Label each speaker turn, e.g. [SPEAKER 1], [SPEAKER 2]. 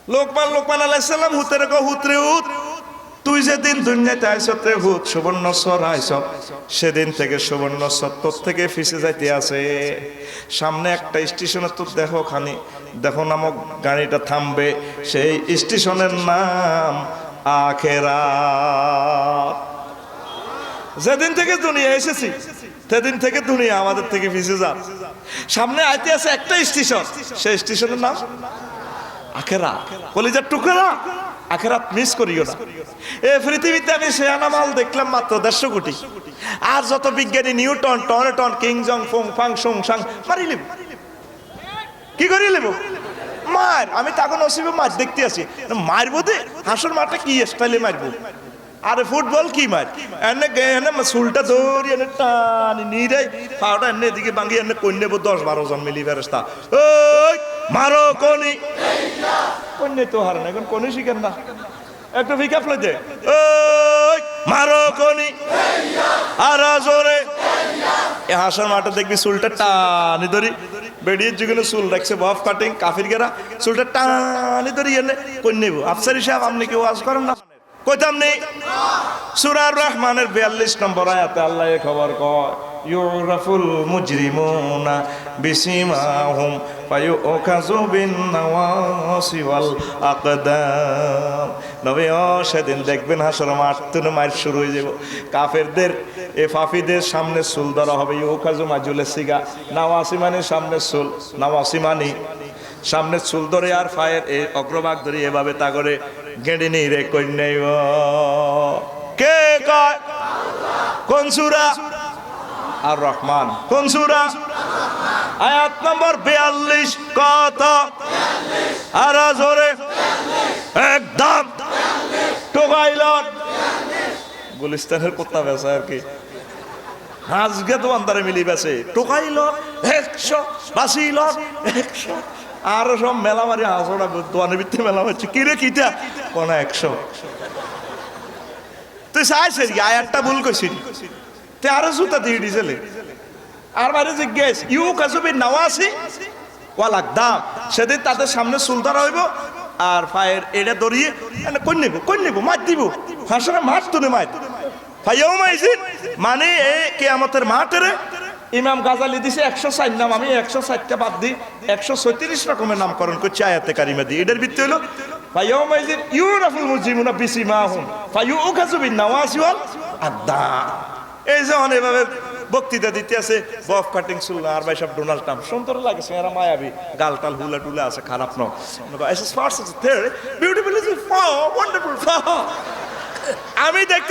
[SPEAKER 1] লোকমান আলাইহিস সালাম হুতের কো হুতরে হুত, তুই যেদিন দুনিয়াতে আইছত রে হুত, সুবর্ণচর আইছত, সেদিন থেকে সুবর্ণচর তোর থেকে ফিসে যাইতে আছে। সামনে একটা স্টেশনে তোর দেখো নামক গাড়িটা থামবে, সেই স্টেশনের নাম আখিরাত। যেদিন থেকে দুনিয়া এসেছি সেদিন থেকে দুনিয়া আমাদের থেকে ফিসে যা। সামনে আইতে আছে একটা স্টেশন, সেই স্টেশনের নাম আখিরাত। কলিজার টুকরা, আখিরাত মিস করিও না। এই পৃথিবীতে আমি শেয়ানা মাল দেখলাম মাত্র 150 কোটি। আর যত বিজ্ঞানী নিউটন, টর্নেটন, কিং জং ফং ফাং সুং সাং মারি লিব, কি করি লিব মার। আমি তখন নসিবে মার দেখতে আছি, মারবো দে হাসর মারটা কি স্টাইলে মারবো। আরে ফুটবল কি মার, এনে এনে চুলটা ধরি এনে টানি নিরাই পাউডার এনে এদিকে ভাঙি এনে কই নেবো 10-12 জন মিলি ফেরেস্তা। ওই মারো কোনি কন্যা তো হারে না, এখন কোনি শিখেন না, একটু পিকআপ লই দে। ওই মারো কোনি আর জোরে। এ হাসার মাঠে দেখবি চুলটা টানি ধরি, বেডির যুগে চুল রাখছে বফ কাটিং কাফির গেরা, চুলটা টানি ধরি এনে কই নেবো। আফসারি সাহেব আপনি কি ওয়াজ করেন না? কইতাম নেই। সূরা রহমানের 42 নম্বর আয়াতে আল্লাহ এই খবর কয়, ইউরাফুল মুজরিমুনা বিসিমাহুম ফায়ুখাযু বিন নাওয়াসি ওয়াল আকদাম। নবী ও সেদিন দেখবেন হাসর মাঠ তুনে মার শুরু হয়ে যাব। কাফেরদের এ ফাফিদের সামনে চুল ধরা হবে, ইউখাযু মাজুলে সিগা, নাওয়াসি মানে সামনে চুল, নাওয়াসি মানে সামনে চুল ধরে আর ফায়ের এই অগ্রভাগ ধরে এভাবে তা করে গেঁড়ে নেই রে কই নেই। কে কয়? কোন সূরা? আর রহমান। কোন সূরা? আয়াত নম্বর 42। কত? আর জোরে একদম টোকাইল। গুলিস্তানের কুত্তা বেচা আর কি, আজকে তো আন্দারে মিলি বেছে টোকাইল 182 100 আর সব মেলা মারি হাসোড়া দোয়ানের ভিত্তি মেলা মারছে কিরে কিটা কোন 100। তুই চাইছিস আয়াতটা ভুল করছিস, তুই আরো জুতা দিয়ে দিয়েছিলে। আর মারে জিজ্ঞেস ইউ কাজুবি নাওয়াসি ওয়াল আকদাম, সেদিন তাদের সামনে চুল ধরা হইব আর ফায়ের এটা ধরিয়ে কই নেব মার দিব। হাসরে মার তুলে মার ফাইয়াও মাইজিন মানে এই কিয়ামতের মাঠের। ইমাম গাজালি দিছে 104 নাম, আমি 104টা বাদ দিই 136 রকমের নামকরণ করছি আয়াতে কারিমা দিয়ে। এটার ভিত্তি হলো ফাইয়াউমাইজিন ইউরাফুল মুজরিমুনা বিসিমাহুম ফায়ুখাযু বিন নাওয়াসি ওয়াল আকদাম। এই যে এভাবে বক্তৃতা দিতে আছে বফ কাটিং চুল আর ভাই সব ডোনাল্ড ট্রাম্প সুন্দর লাগে, এরা মায়াবী, গাল টাল হুলা টুলা আছে, খারাপ ন। Beautiful is wonderful. আমি দেখতে